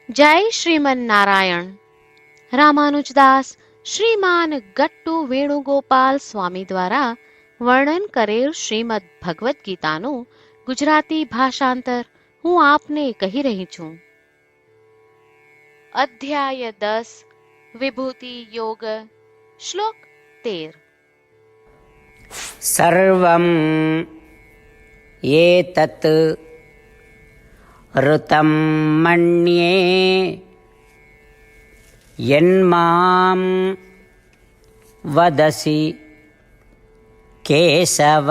જય શ્રીમન નારાયણ. રામાનુજદાસ શ્રીમાન ગટ્ટુ વેણુગોપાલ સ્વામી દ્વારા વર્ણન કરેલ શ્રીમદ ભગવદ્ ગીતાનું ગુજરાતી ભાષાંતર હું આપને કહી રહી છું. અધ્યાય 10 વિભૂતિ યોગ. શ્લોક 13. સર્વં એતત ઋतं મન્યે યન્માં વદસી કેશવ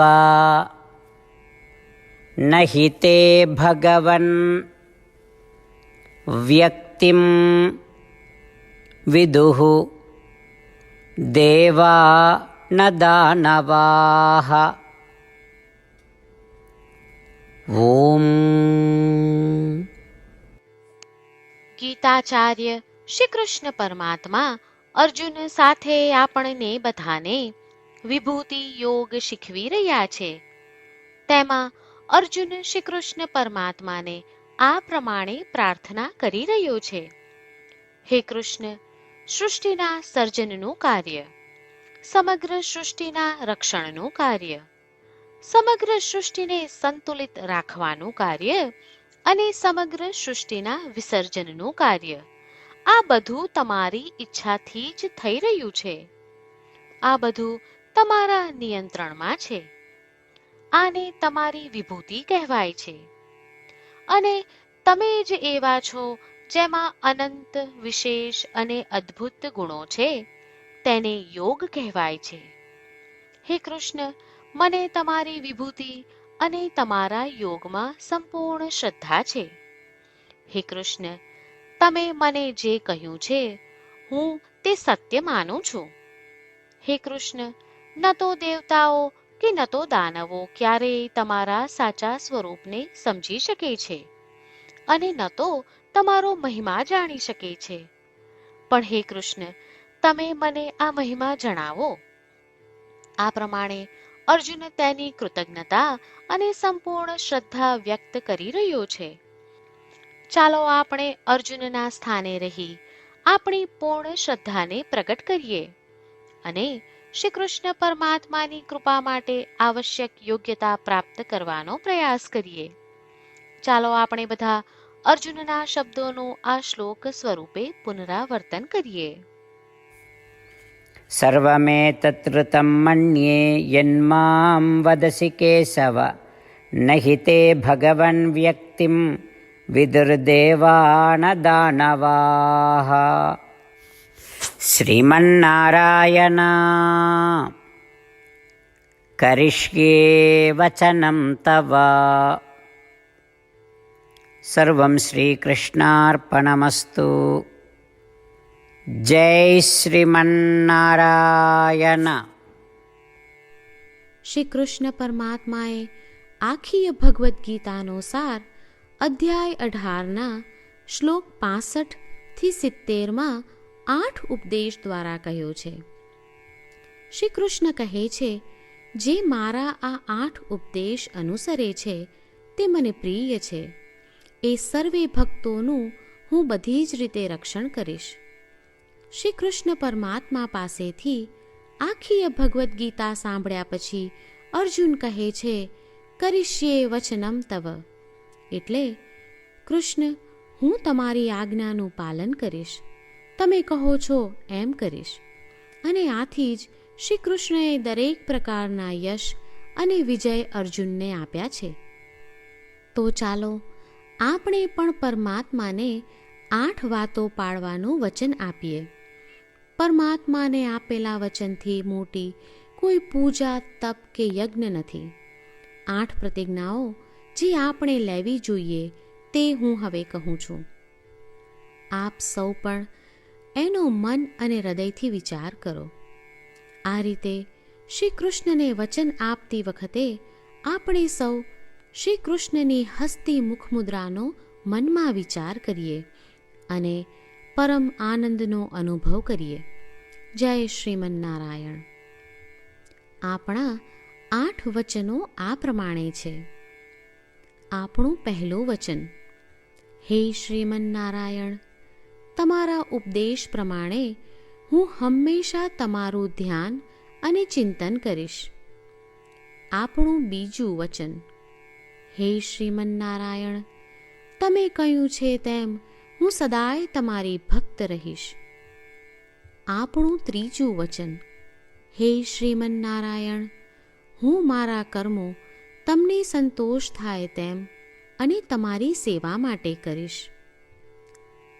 નહિ તે ભગવન વ્યક્તિમ વિદુઃ દેવા ન દાનવાઃ. ઓમ. ગીતાચાર્ય શ્રી કૃષ્ણ પરમાત્મા અર્જુન સાથે આપણને બધાને વિભૂતિ યોગ શીખવી રહ્યા છે. તેમાં અર્જુન શ્રી કૃષ્ણ પરમાત્માને આ પ્રમાણે પ્રાર્થના કરી રહ્યો છે. હે કૃષ્ણ, સૃષ્ટિના સર્જનનું કાર્ય, સમગ્ર સૃષ્ટિના રક્ષણનું કાર્ય, સમગ્ર સૃષ્ટિને સંતુલિત રાખવાનું કાર્ય અને સમગ્ર સૃષ્ટિના વિસર્જનનું કાર્ય, આ બધું તમારી ઈચ્છાથી જ થઈ રહ્યું છે. આ બધું તમારા નિયંત્રણમાં છે. આને તમારી વિભૂતિ કહેવાય છે. અને તમે જ એવા છો જેમાં અનંત, વિશેષ અને અદ્ભુત ગુણો છે, તેને યોગ કહેવાય છે. હે કૃષ્ણ, મને તમારી વિભૂતિ અને તમારા યોગમાં સંપૂર્ણ શ્રદ્ધા છે. હે કૃષ્ણ, તમે મને જે કહ્યું છે હું તે સત્ય માનું છું. હે કૃષ્ણ, ન તો દેવતાઓ કે ન તો દાનવો ક્યારેય તમારા સાચા સ્વરૂપને સમજી શકે છે અને ન તો તમારો મહિમા જાણી શકે છે. પણ હે કૃષ્ણ, તમે મને આ મહિમા જણાવો. આ પ્રમાણે અર્જુન તેની કૃતજ્ઞતા અને સંપૂર્ણ શ્રદ્ધા વ્યક્ત કરી રહ્યો છે. ચાલો આપણે અર્જુનના સ્થાને રહી આપણી પૂર્ણ શ્રદ્ધાને પ્રગટ કરીએ અને શ્રી કૃષ્ણ પરમાત્માની કૃપા માટે આવશ્યક યોગ્યતા પ્રાપ્ત કરવાનો પ્રયાસ કરીએ. ચાલો આપણે બધા અર્જુનના શબ્દોનું આ શ્લોક સ્વરૂપે પુનરાવર્તન કરીએ. સર્વમેતત ઋतं મન્યે યન્માં વદસી કેશવ નહિ તે ભગવન વ્યક્તિમ વિદુર્દેવા ન દાનવાઃ. શ્રીમન્નારાયણ કરિષ્યે વચનમ તવ. સર્વં શ્રીકૃષ્ણાર્પણમસ્તુ. જય શ્રીમન્નારાયણ. શ્રી કૃષ્ણ પરમાત્માએ આખી ભગવદ્ ગીતાનો સાર અધ્યાય 18ના શ્લોક 65 થી 70માં 8 ઉપદેશ દ્વારા કહ્યો છે. શ્રી કૃષ્ણ કહે છે, જે મારા આ 8 ઉપદેશ અનુસરે છે તે મને પ્રિય છે. એ સર્વે ભક્તોનું હું બધી જ રીતે રક્ષણ કરીશ. શ્રી કૃષ્ણ પરમાત્મા પાસેથી આખી ભગવદ્ ગીતા સાંભળ્યા પછી અર્જુન કહે છે, કરિષ્યે વચનમ તવ. એટલે કૃષ્ણ, હું તમારી આજ્ઞાનું પાલન કરીશ. તમે કહો છો એમ કરીશ. અને આથી જ શ્રી કૃષ્ણએ દરેક પ્રકારના યશ અને વિજય અર્જુનને આપ્યા છે. તો ચાલો આપણે પણ પરમાત્માને 8 વાતો પાળવાનું વચન આપીએ. પરમાત્માને આપેલા વચનથી મોટી કોઈ પૂજા, તપ કે યજ્ઞ નથી. 8 પ્રતિજ્ઞાઓ જે આપણે લેવી જોઈએ તે હું હવે કહું છું. આપ સૌ પણ એનો મન અને હૃદયથી વિચાર કરો. આ રીતે શ્રી કૃષ્ણને વચન આપતી વખતે આપણે સૌ શ્રી કૃષ્ણની હસતી મુખમુદ્રાનો મનમાં વિચાર કરીએ અને પરમ આનંદનો અનુભવ કરીએ. જય શ્રીમન્નારાયણ. આપણા 8 વચનો આ પ્રમાણે છે. આપણું પહેલું વચન, હે શ્રીમન્નારાયણ, તમારા ઉપદેશ પ્રમાણે હું હંમેશા તમારું ધ્યાન અને ચિંતન કરીશ. આપણું બીજું વચન. હે શ્રીમન્નારાયણ, તમે કહ્યું છે તેમ હું સદાય તમારી ભક્ત રહીશ. આપણું ત્રીજું વચન. હે શ્રીમન્નારાયણ, હું મારા કર્મો તમને સંતોષ થાય તેમ અને તમારી સેવા માટે કરીશ.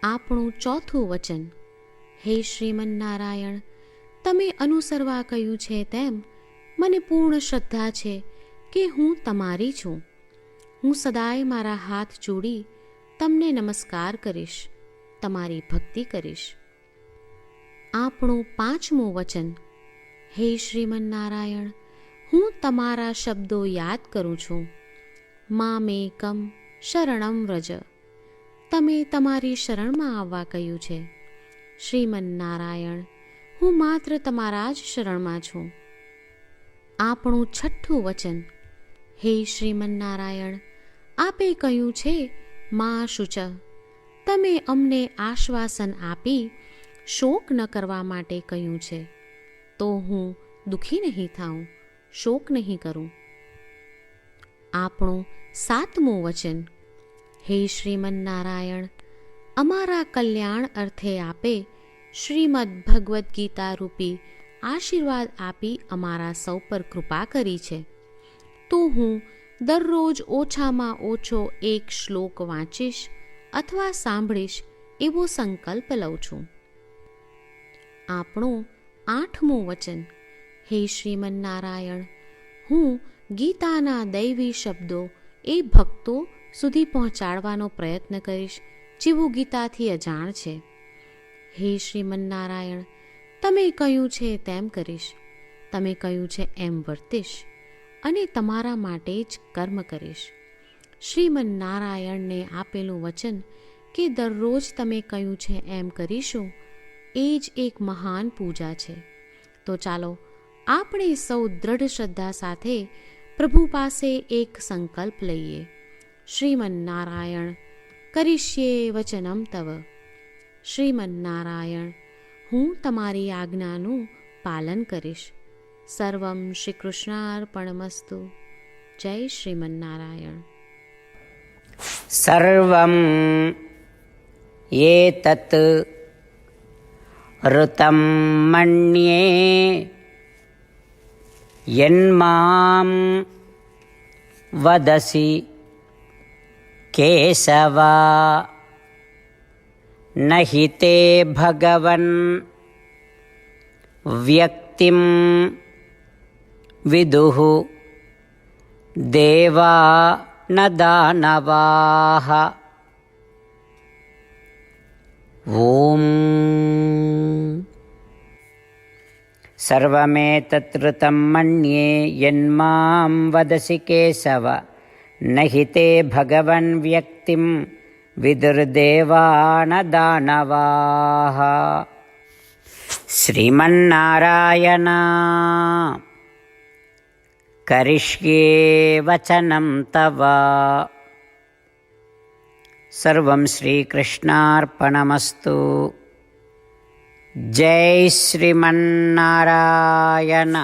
આપણું ચોથું વચન. હે શ્રીમન્નારાયણ, તમે અનુસરવા કહ્યું છે તેમ મને પૂર્ણ શ્રદ્ધા છે કે હું તમારી છું. હું સદાય મારા હાથ જોડી તમને નમસ્કાર કરીશ, તમારી ભક્તિ કરીશ. આપણું પાંચમું વચન. હે શ્રીમન્નારાયણ, હું તમારા શબ્દો યાદ કરું છું. મામેકમ શરણમ વ્રજ. તમે તમારી શરણમાં આવવા કહ્યું છે. શ્રીમન્નારાયણ, હું માત્ર તમારા જ શરણમાં છું. આપણું છઠ્ઠું વચન. હે શ્રીમન્નારાયણ, આપે કહ્યું છે મા શુચ. તમે અમને આશ્વાસન આપી શોક ન કરવા માટે કહ્યું છે, તો હું દુઃખી નહીં થાઉં, શોક નહીં કરું. આપણું સાતમું વચન. હે શ્રીમન્નારાયણ, અમારા કલ્યાણ અર્થે આપે શ્રીમદ્ ભગવદ્ ગીતા રૂપી આશીર્વાદ આપી અમારા સૌ પર કૃપા કરી છે, તો હું દરરોજ ઓછામાં ઓછો એક શ્લોક વાંચીશ અથવા સાંભળીશ એવો સંકલ્પ લઉં છું. આપણું આઠમું વચન. હે શ્રીમન્નારાયણ, હું ગીતાના દૈવી શબ્દો એ ભક્તો સુધી પહોંચાડવાનો પ્રયત્ન કરીશ જેઓ ગીતાથી અજાણ છે. હે શ્રીમન્નારાયણ, તમે કહ્યું છે તેમ કરીશ, તમે કહ્યું છે એમ વર્તીશ અને તમારા માટે જ કર્મ કરીશ. શ્રીમન્નારાયણને આપેલું વચન કે દરરોજ તમે કહ્યું છે એમ કરીશું, એ જ એક મહાન પૂજા છે. તો ચાલો આપણે સૌ દ્રઢ શ્રદ્ધા સાથે પ્રભુ પાસે એક સંકલ્પ લઈએ. શ્રીમન્નારાયણ, કરીશ્યે વચનમ તવ. શ્રીમન્નારાયણ, હું તમારી આજ્ઞાનું પાલન કરીશ. સર્વમ શ્રી કૃષ્ણાર્પણમસ્તુ. જય શ્રીમન્નારાયણ. સર્વમ એતત ઋતમ મન્યે યન્મામ વદસી કેશવા નહિ તે ભગવન વ્યક્તિમ વિદુઃ દેવા ન દાનવાઃ. ઓમ સર્વમેતત્ મન્યે યન્માં વદસી કેશવ નહિ તે ભગવન વ્યક્તિમ વિદુર્દેવા ન દાનવાઃ. શ્રીમન્નારાયણ, કરિષ્યે વચનમ તવ. સર્વં શ્રીકૃષ્ણાર્પણમસ્તુ. જય શ્રીમન્નારાયણ.